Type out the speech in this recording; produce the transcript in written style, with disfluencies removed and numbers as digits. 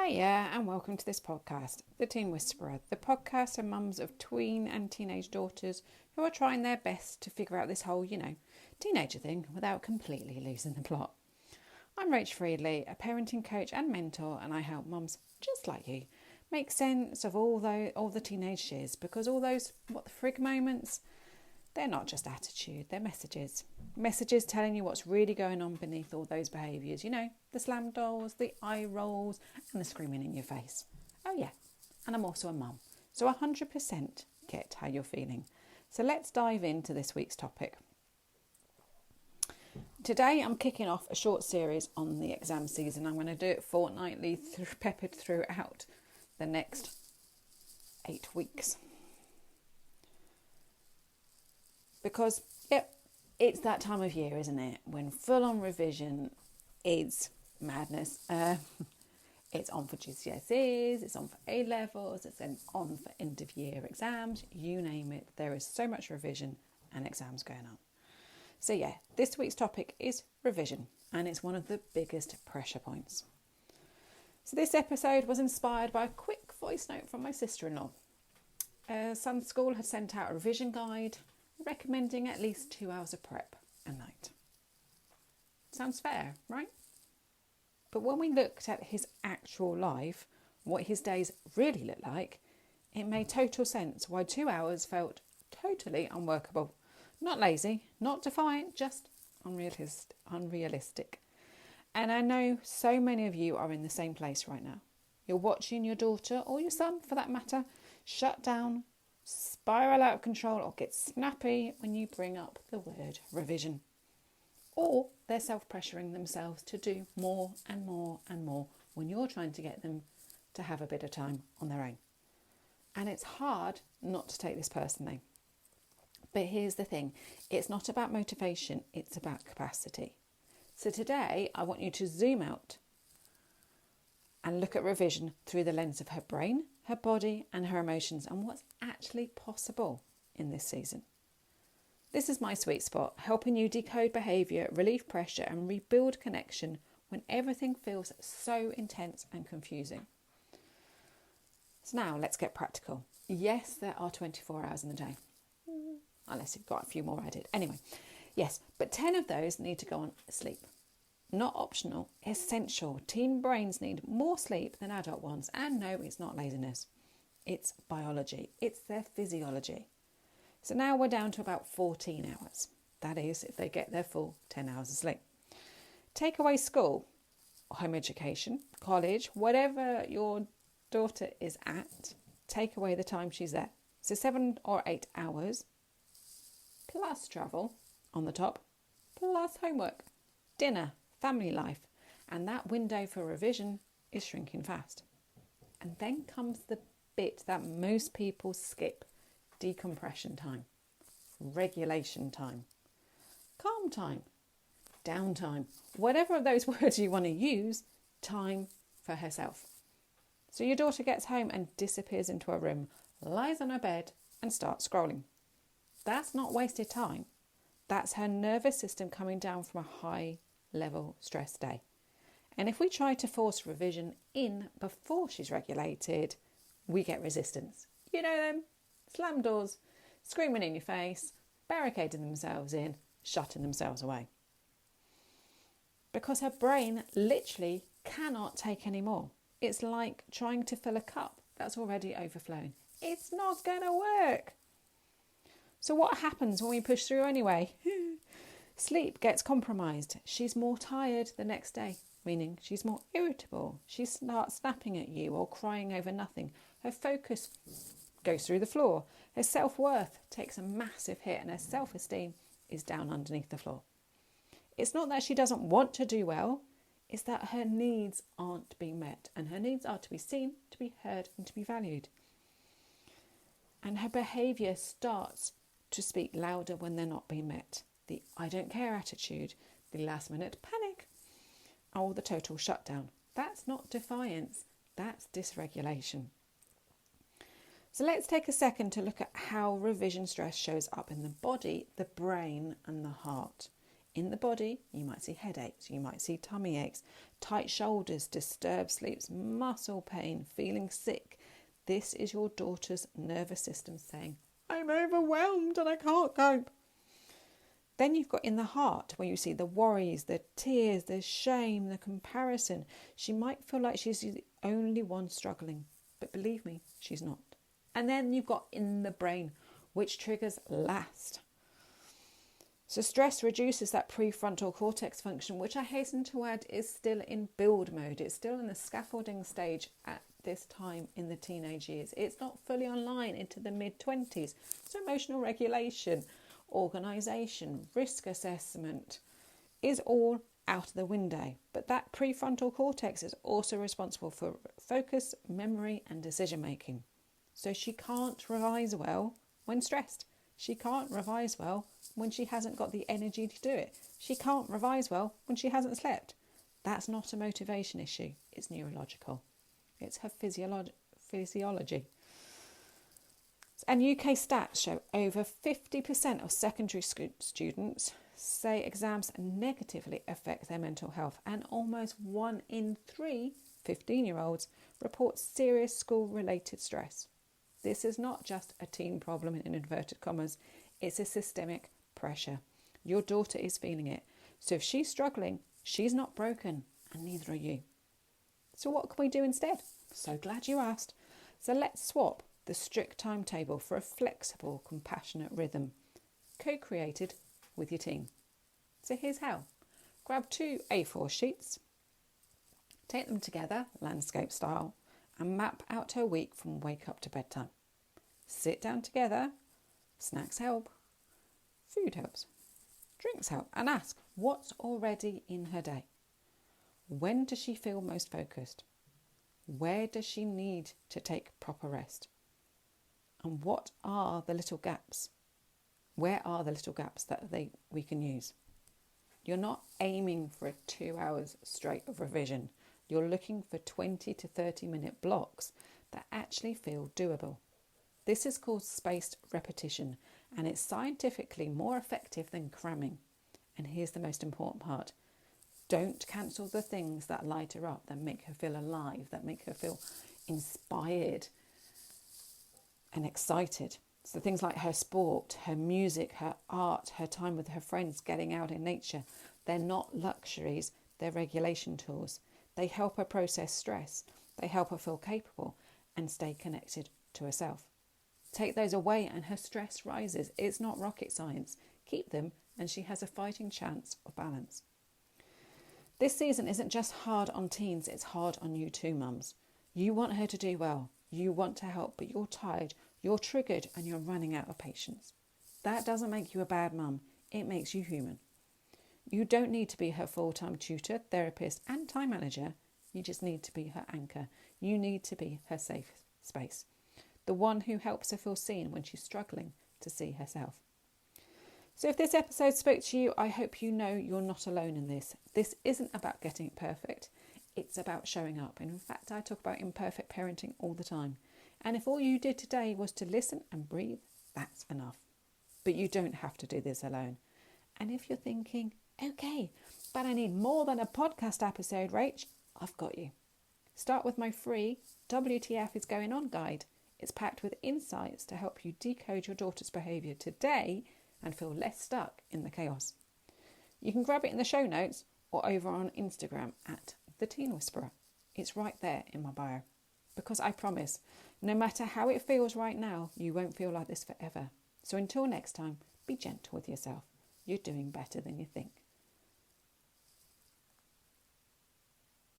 Hiya and welcome to this podcast, The Teen Whisperer, the podcast for mums of tween and teenage daughters who are trying their best to figure out this whole, teenager thing without completely losing the plot. I'm Rach Friedley, a parenting coach and mentor, and I help mums just like you make sense of all the teenage shiz, because all those what the frig moments, they're not just attitude, they're messages. Messages telling you what's really going on beneath all those behaviours. The slam dolls, the eye rolls and the screaming in your face. Oh yeah, and I'm also a mum, so 100% get how you're feeling. So let's dive into this week's topic. Today I'm kicking off a short series on the exam season. I'm going to do it fortnightly, peppered throughout the next 8 weeks. Because, it's that time of year, isn't it? When full-on revision is madness. It's on for GCSEs, it's on for A-levels, it's on for end-of-year exams, you name it. There is so much revision and exams going on. So this week's topic is revision, and it's one of the biggest pressure points. So this episode was inspired by a quick voice note from my sister-in-law. Some school had sent out a revision guide recommending at least 2 hours of prep a night. Sounds fair, right? But when we looked at his actual life, what his days really looked like, it made total sense why 2 hours felt totally unworkable. Not lazy, not defiant, just unrealistic. And I know so many of you are in the same place right now. You're watching your daughter, or your son for that matter, shut down, spiral out of control, or get snappy when you bring up the word revision. Or they're self-pressuring themselves to do more and more and more when you're trying to get them to have a bit of time on their own. And it's hard not to take this personally. But here's the thing, it's not about motivation, it's about capacity. So today I want you to zoom out and look at revision through the lens of her brain, her body and her emotions, and what's actually possible in this season. This is my sweet spot, helping you decode behaviour, relieve pressure and rebuild connection when everything feels so intense and confusing. So now let's get practical. Yes, there are 24 hours in the day, unless you've got a few more added. Anyway, yes, but 10 of those need to go on sleep. Not optional, essential. Teen brains need more sleep than adult ones. And no, it's not laziness. It's biology. It's their physiology. So now we're down to about 14 hours. That is, if they get their full 10 hours of sleep. Take away school, home education, college, whatever your daughter is at, take away the time she's there. So 7 or 8 hours, plus travel on the top, plus homework, dinner, family life, and that window for revision is shrinking fast. And then comes the bit that most people skip: decompression time, regulation time, calm time, downtime, whatever of those words you want to use, time for herself. So your daughter gets home and disappears into her room, lies on her bed and starts scrolling. That's not wasted time. That's her nervous system coming down from a high level stress day. And if we try to force revision in before she's regulated, we get resistance. You know them, slam doors, screaming in your face, barricading themselves in, shutting themselves away. Because her brain literally cannot take any more. It's like trying to fill a cup that's already overflowing. It's not going to work. So what happens when we push through anyway? Sleep gets compromised. She's more tired the next day, meaning she's more irritable. She starts snapping at you or crying over nothing. Her focus goes through the floor. Her self-worth takes a massive hit and her self-esteem is down underneath the floor. It's not that she doesn't want to do well. It's that her needs aren't being met, and her needs are to be seen, to be heard and to be valued. And her behaviour starts to speak louder when they're not being met. The I don't care attitude, the last minute panic, or the total shutdown. That's not defiance, that's dysregulation. So let's take a second to look at how revision stress shows up in the body, the brain and the heart. In the body, you might see headaches, you might see tummy aches, tight shoulders, disturbed sleeps, muscle pain, feeling sick. This is your daughter's nervous system saying, I'm overwhelmed and I can't cope. Then you've got in the heart where you see the worries, the tears, the shame, the comparison. She might feel like she's the only one struggling, but believe me, she's not. And then you've got in the brain, which triggers last. So stress reduces that prefrontal cortex function, which I hasten to add is still in build mode. It's still in the scaffolding stage at this time in the teenage years. It's not fully online into the mid-20s. So emotional regulation, organisation, risk assessment is all out of the window. But that prefrontal cortex is also responsible for focus, memory and decision making. So she can't revise well when stressed. She can't revise well when she hasn't got the energy to do it. She can't revise well when she hasn't slept. That's not a motivation issue. It's neurological. It's her physiology. And UK stats show over 50% of secondary school students say exams negatively affect their mental health, and almost 1 in 3 15-year-olds report serious school-related stress. This is not just a teen problem in inverted commas, it's a systemic pressure. Your daughter is feeling it. So if she's struggling, she's not broken, and neither are you. So what can we do instead? So glad you asked. So let's swap the strict timetable for a flexible, compassionate rhythm, co-created with your team. So here's how. Grab 2 A4 sheets, take them together, landscape style, and map out her week from wake up to bedtime. Sit down together, snacks help, food helps, drinks help, and ask what's already in her day. When does she feel most focused? Where does she need to take proper rest? And what are the little gaps? Where are the little gaps that we can use? You're not aiming for 2 hours straight of revision. You're looking for 20 to 30 minute blocks that actually feel doable. This is called spaced repetition, and it's scientifically more effective than cramming. And here's the most important part. Don't cancel the things that light her up, that make her feel alive, that make her feel inspired and excited. So things like her sport, her music, her art, her time with her friends, getting out in nature, they're not luxuries, they're regulation tools. They help her process stress. They help her feel capable and stay connected to herself. Take those away and her stress rises. It's not rocket science. Keep them and she has a fighting chance of balance. This season isn't just hard on teens, it's hard on you too, mums. You want her to do well. You want to help, but you're tired, you're triggered and you're running out of patience. That doesn't make you a bad mum. It makes you human. You don't need to be her full-time tutor, therapist and time manager. You just need to be her anchor. You need to be her safe space. The one who helps her feel seen when she's struggling to see herself. So if this episode spoke to you, I hope you know you're not alone in this. This isn't about getting it perfect. It's about showing up. And in fact, I talk about imperfect parenting all the time. And if all you did today was to listen and breathe, that's enough. But you don't have to do this alone. And if you're thinking, okay, but I need more than a podcast episode, Rach, I've got you. Start with my free WTF is Going On guide. It's packed with insights to help you decode your daughter's behaviour today and feel less stuck in the chaos. You can grab it in the show notes or over on Instagram at The Teen Whisperer. It's right there in my bio. Because I promise, no matter how it feels right now, you won't feel like this forever. So until next time, be gentle with yourself. You're doing better than you think.